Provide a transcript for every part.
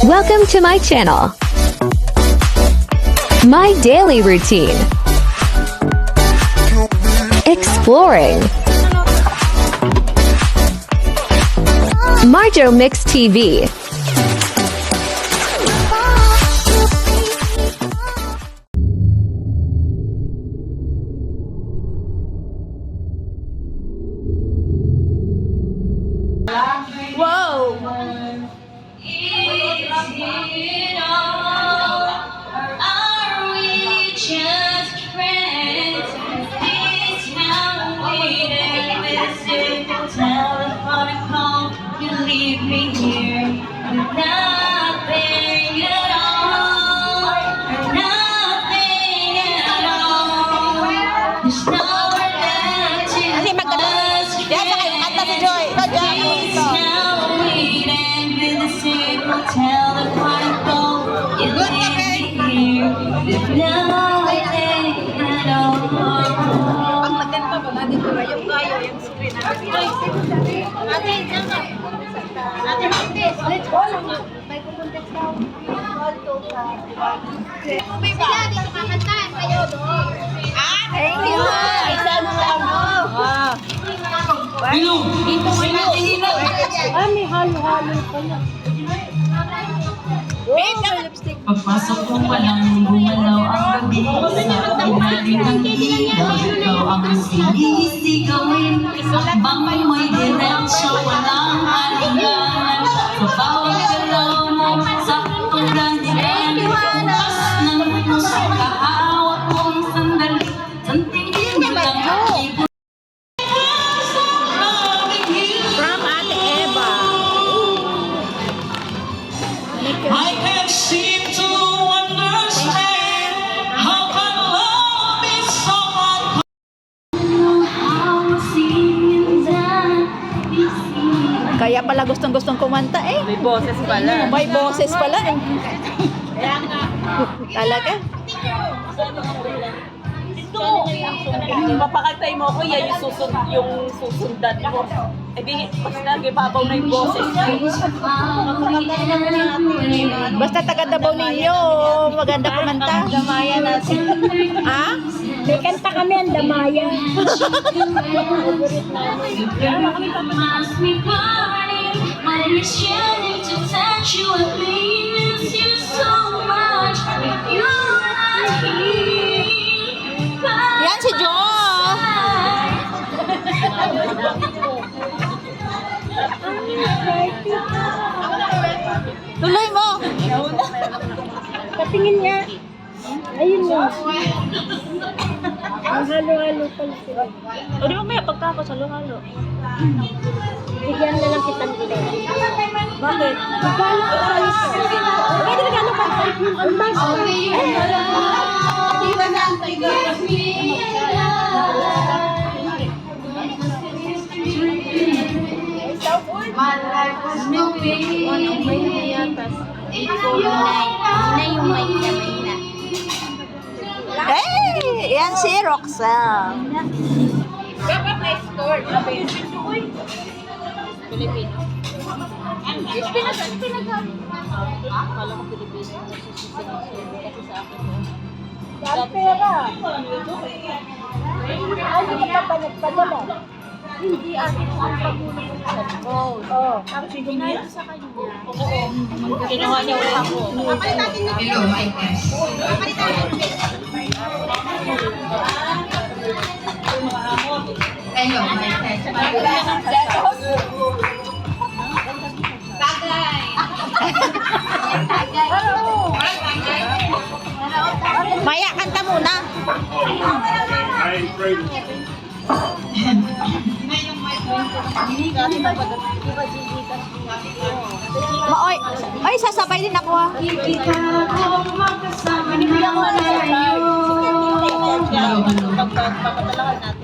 Welcome to my channel. My daily routine. Exploring. Marjo Mix TV. Wow! Leave me here with nothing at all, nothing at all. There's nowhere left to Kasi magkano. Yan sa kayo, kanta si Joy. Please now waiting with a simple telephone call. You leave me here with nothing at all. Pag magkanta ba, natin ko yung kayo, yung screen natin. Natin, natin, let's go. May pupunta sa may sila dito kakantaan kayo doon. Thank you. Isa mo lang. Dito mo natin. May halo-halo pala. Pagpasok mo walang gumalaw ang gabi sa ilalim ng ilaw. Ikaw ang sinisigawin. Bangay mo'y diretsyo, walang alinganan. Sa bawat galaw mo, saktong gandigan. Bukas ng puso, kahawak mong sandali. Santingin mo lang ang From Ate Eva. I can't seem to understand how can love be so Kaya pala gustong-gustong kumanta eh. May boses pala. May boses pala eh. Talaga? Mapakantay mo ko, yan yung susundan mo. Eh di, mas nagibabaw na yung boses. Basta taga Davao ninyo, maganda kumanta. Damaya natin. Ha? May kanta kami ang Damaya. must be burning. My wish yearning to touch you and miss you so much. If you're not here, Yan si Jo. Tuloy mo. Patingin niya. Ayun mo. Ang halo-halo pala sila. O di ba may pagtapos, halo-halo. Bigyan na lang kitang gulay. Bakit? Regalo ko sa isa. Pwede regalo pa. Ang mas. my life was moving. Hey! Yan si Roxanne. Dapat may score. Pilipino. Kala ko Pilipino. Kasi sa akin. Dami pera. Ay, hindi ka pa nagpadala. Hindi, akin ang pagulong ko. Oo. Ang pinayos sa kanya. Kinuha niya ulit ako. Hello, my test. Hello, my test. Maya, kanta muna. Maoy, ay sasabay din ako ah.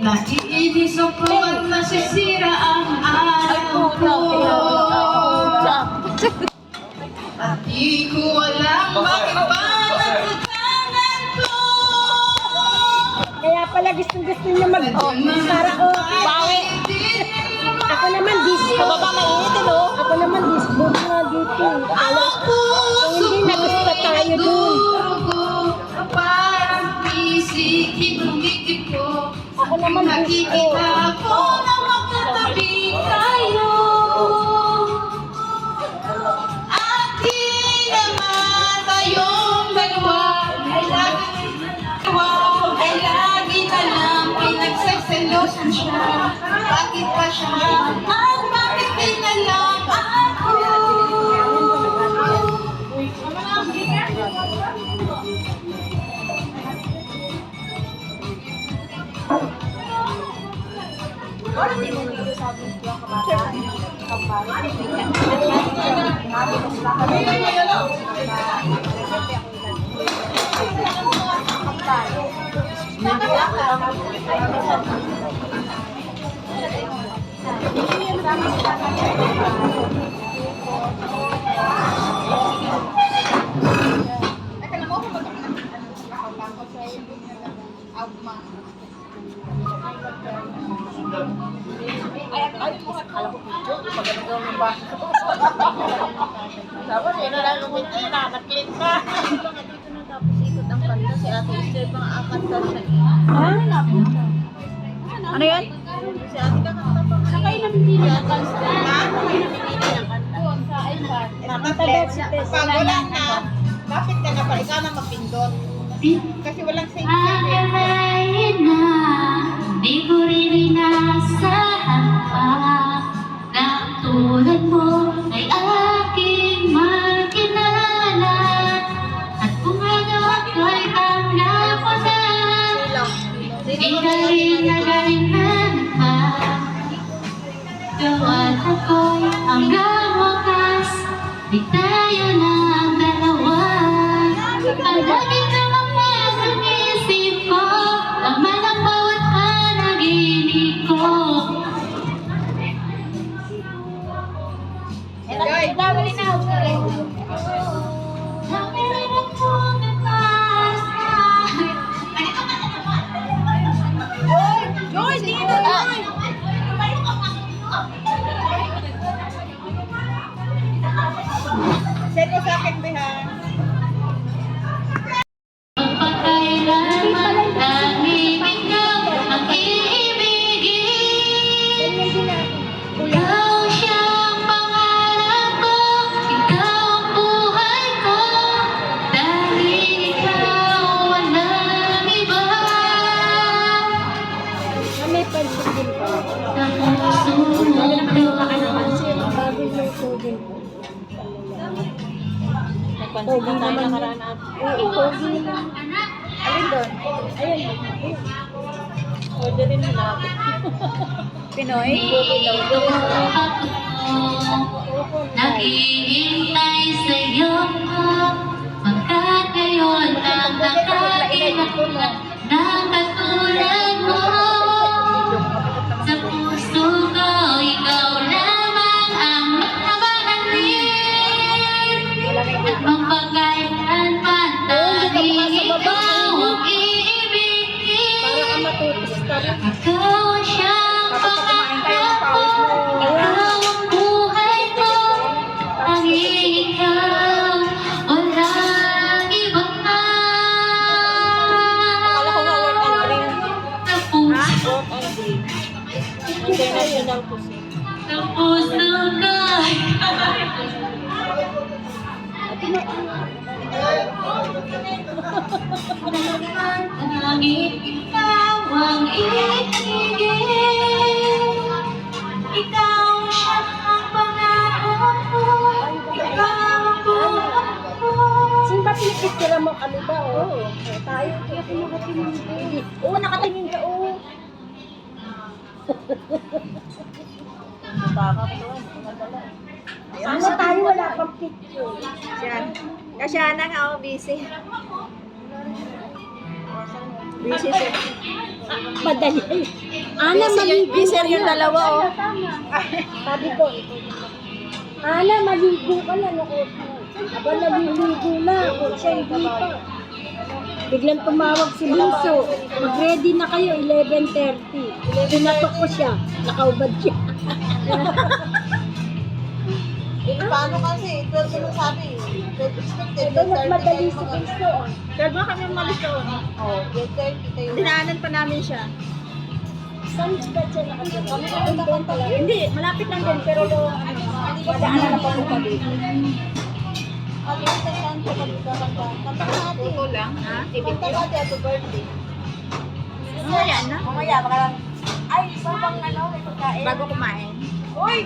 Naiinis ako at masisira ang araw ko. At di ko alam bakit ba nagkakanan ko. Kaya pala gustong-gusto niya mag-karaoke. Bawi. Ako naman disco. Sa baba mainit, no? Ako naman disco na dito. Kung hindi nagusta tayo dun. Parang isip ko. Ako naman disco. Ako na magkatabi kayo. At di naman tayong dalawa ay lagi na lang pinagseselosan siya. Bakit pa siya? At bakit di na lang ako? Tapos yun na lang lumiti, nakakatlit ka. Dito na tapos ikot ang kanta si Ate Esther, mga akat ka siya. Ano yan? Si Ate kakanta pa. Sakay na hindi na kanta. Sakay na hindi na kanta. Sa iPad. Nakatlit. Pag wala na, bakit ka na pa? Ikaw na mapindot. Kasi walang save. Akalain na, di ko rin inasahan pa na tulad mo ay aking magkinala at kung ano ako'y tanggap ko na di galing na pa gawa't ako'y hanggang wakas di tayo na ang dalawa palagi namang nasa isip ko laman ang bawat panaginip ko. Joy, dawali na. Joy, dito na. Send mo sa akin, Behan. Pagkailanman tanging ikaw ang iibigin. Ikaw siyang pangarap ko, ikaw ang buhay ko. Dahil ikaw walang iba. May pansin din pa. Sa puso ko. Bagay ng tubig ko. Nagpansin na tayo nakaraan na. Oo, pogi naman. Alin doon? Ayun. Orderin mo na. Pinoy? Naghihintay sa'yo pagkat ngayon ang nakakilala ng katulad mo. Sa puso ko, ikaw lamang ang mamahalin at mapagkailanman tanging ikaw ang iibigin. Para ka matutusta rin. Ikaw siyang pangarap ko, ikaw ang buhay ko, tanging ikaw, walang iba pa. Akala ko nga work and drink. Sa puso, Work and drink. International kasi. sa puso ko, tanging ikaw ang iibigin. Ikaw siya ang pangarap ko, ikaw ang buhay ko. Sino ba pinipicture mo kami ba? Oo. Tayo. Kaya pinakatingin ko. Oo, nakatingin ka. Oo. Ano tayo? Wala pang picture. Kasi na nga ako busy. Busy siya. Madali. Ana, maligo busy ka yung na. dalawa, oh. Sabi ko, Ana, maligo ka na. Aba, naliligo na. Kung siya hindi pa. Biglang tumawag si Bunso. Mag-ready na kayo, 11:30. Pinatok ko siya. Nakaubad siya. Eh, paano kasi? 12 mo sabi. 12 expected. Ito, mas 30 madali kayo sa mga- Cristo. Third mo kami umalis doon. Oo, 30 kayo. Dinaanan pa namin siya. Saan ba siya nakatira? Kami pupunta pa lang. Hindi, malapit lang din, pero madaanan na pa mo pa din. At yung saan ka magkakanta? Kanta ka natin. Ito lang? Ha? Kanta ka natin happy birthday. Mamaya na. Mamaya, baka lang. Ay, sabang ano, may pagkain. Bago kumain. Uy!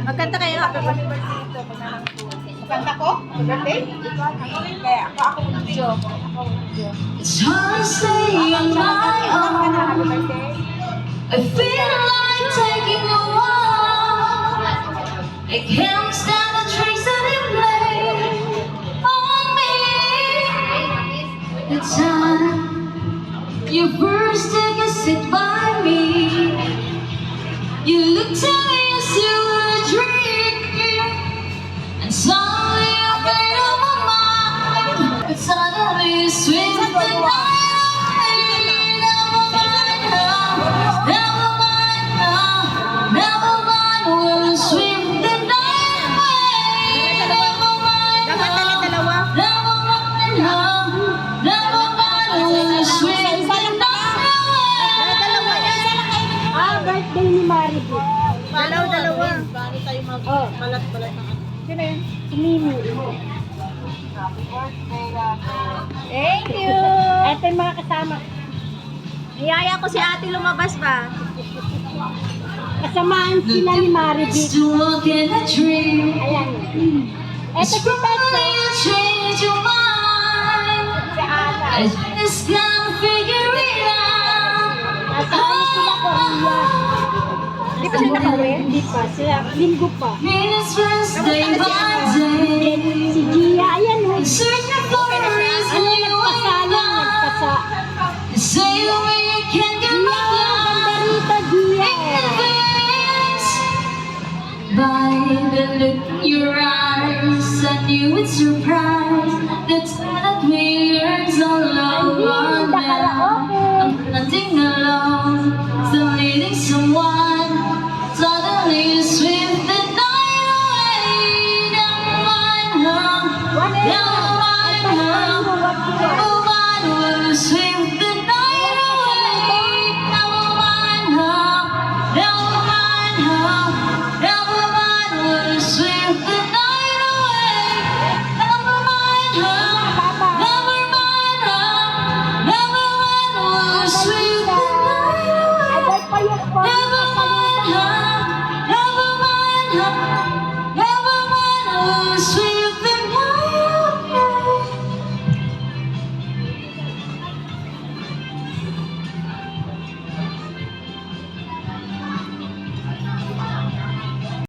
Magkanta kayo. Happy birthday ito. Magkanta ko? Happy birthday? Kaya ako mag-video. It's hard to say on my own. Happy birthday. I feel like taking a walk. I can't stand the tricks that you play on me. The time you first take a sit by me, you looked at me as you were a dream, and suddenly I made up my mind. But suddenly you swim the night. Dapat dalawa. Dalawa yan. Birthday ni Maribel. Dalawa. Paano tayo Oh. mag-balat-balat ng ano? Sino yun? Si Mimi. Happy birthday, Rafa. Thank you. Ito yung mga kasama. Niyaya ko si ate lumabas ba? Kasamaan sila ni Maribel. To walk in a dream. Ayan. Ito It's si Tessa. probably you change your mind. Si Ana. I just can't figure it out. Kasama sila Korea. Hindi pa sila nakauwi? Hindi pa. Sila, linggo pa. Minutes pass day by day. Si Gia, ayan o. Searching for a reason Ano, you nagpasa ain't lang, got. nagpasa. You say the way you can't get Gia, back ang ganda down. rito, Gia. By the look in your eyes, I knew with surprise that we're so low now. I'm nothing alone, still needing someone. Suddenly you sweep the night away. Never mind how, never mind how. Never mind we'll sweep the night away. Never mind how, never mind how. Never mind we'll sweep the night away. Never mind how, never mind how. Never mind we'll sweep the night away. Agad pa yung Never mind how, never mind how, never mind we'll sweep